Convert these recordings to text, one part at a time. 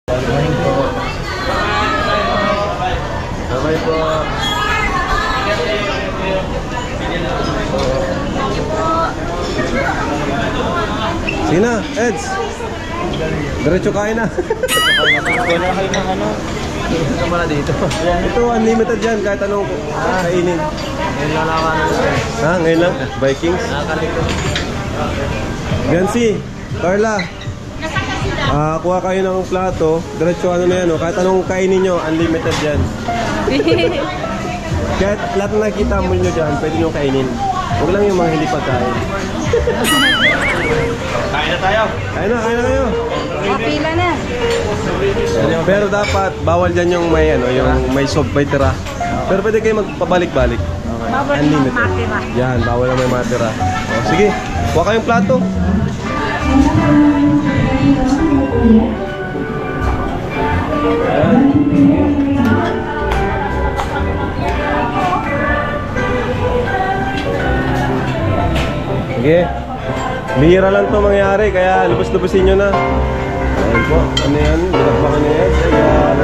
Good morning po. Bye po. Sige na, Eds. Diretso kain na. Wala kayo ng ano? Ito naman na dito. Ito, unlimited yan. Kahit anong kainin. Ngayon lang ako ano sir. Ha, ngayon lang? Vikings? Nakakalito. Biancy, Carla. Kuha kayo ng plato. Diretso ano na yan. Kahit anong kainin nyo, unlimited yan. Kahit lahat na nakita mo nyo dyan, pwede nyo kainin. Huwag lang yung mga hindi pagkain. Kain na tayo. Kain na kayo. Pila na. Pero dapat, bawal dyan yung may, yung may sob, may tira. Pero pwede kayo magpabalik-balik. Bawal Unlimited. matira. Yan, bawal na may matira. O, sige, kuha kayong plato. Sige. Bihira lang to mangyari, kaya lubos-lubusin nyo na. Ayun po, ano yan? Binakbakan niya yan.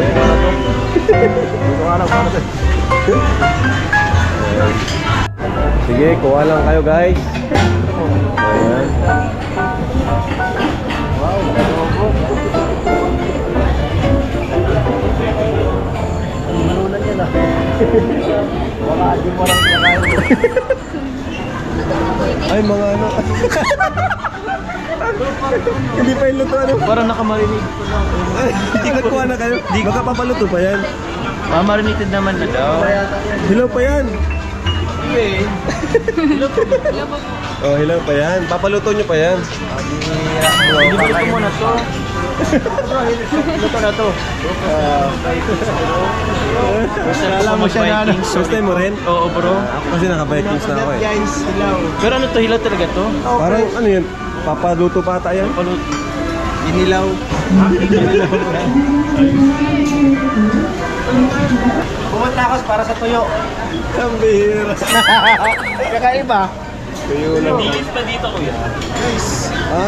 Sige, kuha lang kayo guys. Ayan. Manunan yan ah. Baka di mo lang kakain. Ay, mga ano. Hindi pa yung luto ano. Parang nakamarinig ko lang. Hindi kuha na kayo. Baka papaluto pa yan. Mamarinated naman na daw. Hilaw pa yan. Hindi. Oh, hilaw pa yan. Papaluto nyo pa yan. Luto mo na to. Luto na to. Alam mo siya na ano. First time mo rin? Oo bro. Kasi naka-Vikings na ako eh. Pero ano to, hilaw talaga to? Parang ano yun? Papaluto pa ata yan? Inilaw. Pumunta ako para sa tuyo. Ang bihira. Kakaiba. Tuyo lang. Dilis pa dito kuya.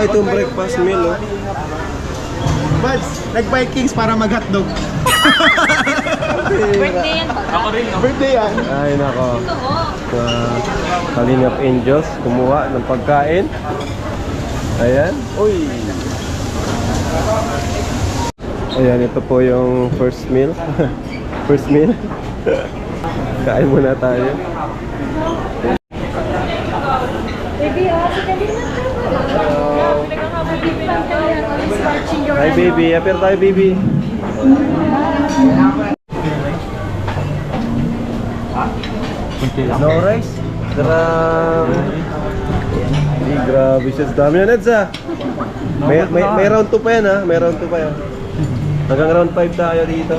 Itong breakfast meal oh. Buds, nag-Vikings para mag-hotdog. Birthday yan pala. Ako rin no? Birthday yan. Ay nako. Oo. Kalingap Angels kumuha ng pagkain. Ayan. Uy. Ayan, ito po yung first meal. First meal. Kain muna tayo. Baby, si Kalina. Hi baby, appear tayo baby. No rice? Grabe. Hindi, grabe siya. Dami yan, Edsa. May round 2 pa yan ha. May round 2 pa yan. Hanggang round 5 tayo dito.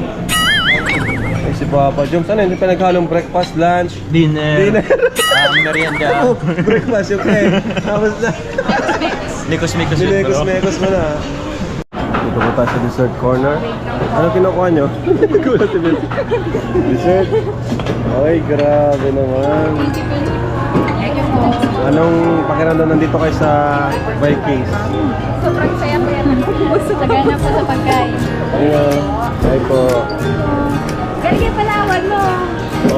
Ay, si Papa Joms. Ano, hindi pa naghalong breakfast, lunch? Dinner. Merienda. Oh, breakfast, okay. Tapos na. Likos-mikos yun bro. Nilegos-megos mo na. Dito po tayo sa dessert corner. Ano kinukuha nyo? Gulat si Bill. Dessert? Ay, grabe naman. Anong pakiramdam nandito kayo sa Vikings? Sobrang saya po yan. Sagana po sa pagkain. Ayun. Ay po. Galing yung Palawan mo.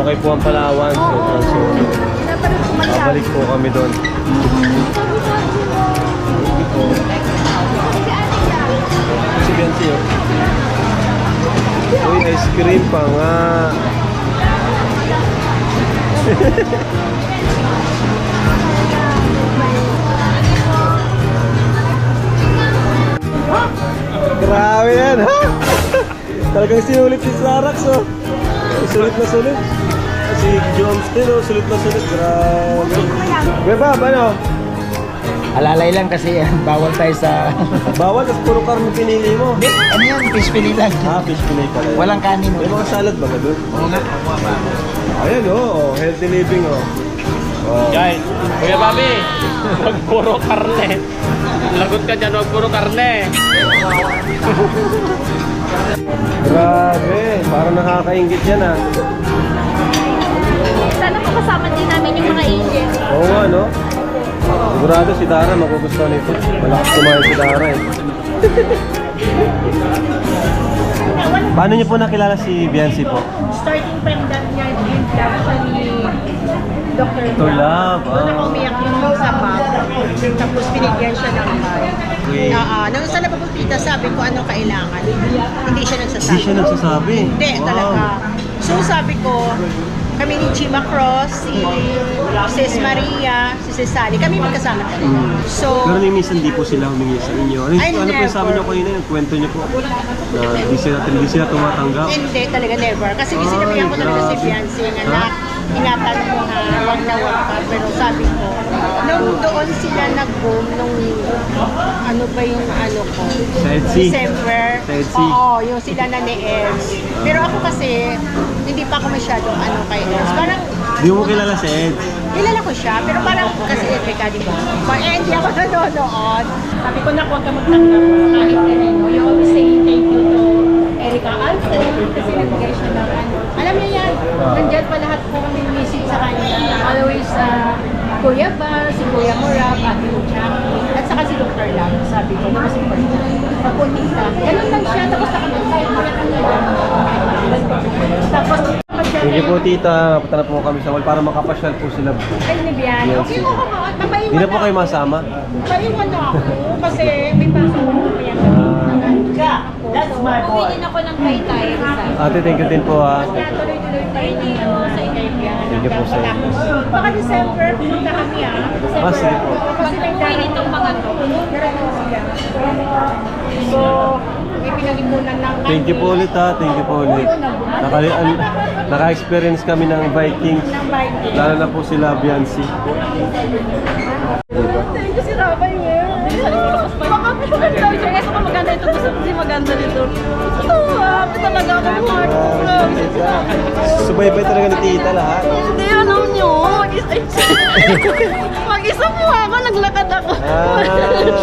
Okay po ang Palawan. So, Dapat kumasyal. babalik po kami doon. Si Biancy oh. Uy, ice cream pa nga. Grabe yan ha. Talagang sinulit si Sarax oh. Sulit na sulit. Si Jones din oh, sulit na sulit. Grabe. Beba, ano? Alalay lang kasi bawal tayo sa... Bawal, tapos puro karne pinili mo. Ano yan? Fish fillet lang. Fish fillet pala yan. Walang kanin. May mga salad ba ka doon? Oo nga. Ayan oh, healthy living oh. Oh. Guys, Kuya Bobby, huwag puro karne. Lagot ka dyan, huwag puro karne. Grabe, parang nakakaingit yan ah. Sana po kasama din namin yung mga agent. Oo nga no. Sigurado si Dara magugustuhan nito. Malakas kumain si Dara eh. Paano niyo po nakilala si Biancy po? Starting from that niya, yung love siya ni Dr. Dr. Love, Doon ako umiyak yung sa map. Tapos binigyan siya ng bag. Okay. Nung sa napapunta, sabi ko anong kailangan. Hindi siya nagsasabi. Hindi siya nagsasabi. Hindi, Wow. talaga. So sabi ko, kami ni Chima Cross, si Sis Maria, si Sis Sally, kami magkasama talaga. So, Pero ni minsan di po sila humingi sa inyo. Ano, I ano po yung sabi never. niyo kanina, yung kwento niyo po? Na hindi sila tumatanggap. hindi talaga never. Kasi sinabihan ko talaga si grabe. Fiancé na ingatan mo ha, wag na wag ka. Pero sabi ko, nung doon sila nag-boom, nung ano ba yung ano ko? Sa EDC. December. Sa EDC. Oo, yung sila na ni Els. Pero ako kasi, hindi pa ako masyadong ano kay Els. Parang, Di mo kilala si Ed. kilala ko siya, pero parang kasi Erika, di ba? Hindi ako nanonood. Sabi ko na huwag ka magtanggap kahit kanino. You always say thank you to Erika Alfo kasi nagbigay siya ng ano. Alam niya yan, nandyan pa lahat po kami visit sa kanya. Always Kuya Bar, si Kuya Morab, Ate Jackie, at saka si Dr. Lam. Sabi ko, mas important. Papunta. Ganun lang siya, tapos nakapagkaya ko tapos, Thank you po tita. Punta na po kami sa mall para makapasyal po sila. ay, Nibian. Okay mo ka ba? Papaiwan Hindi na po kayo masama. Paiwan na ako kasi may pasok ko yan. That's my Uwi din ako ng Taytay. Ate, thank you din po ha. Kaya tuloy-tuloy tayo dito sa Inaybian. Thank you po sa inyo. Baka December, pumunta kami Ah, sige po. Kasi may Uwi nitong mga to. darating sila. So, may pinalimunan ng Thank you po ulit ha. Thank you po ulit. Naka-experience kami ng Vikings. ng Viking. Lalo na po sila Biancy. Thank you si Rabay, Baka maganda siya. Kasi kung maganda ito, gusto ko maganda dito. Ito, happy talaga ako ng heart ko. Subaybay talaga ni tita lahat. Hindi, alam nyo. Mag-isa po ako, naglakad ako. Ah.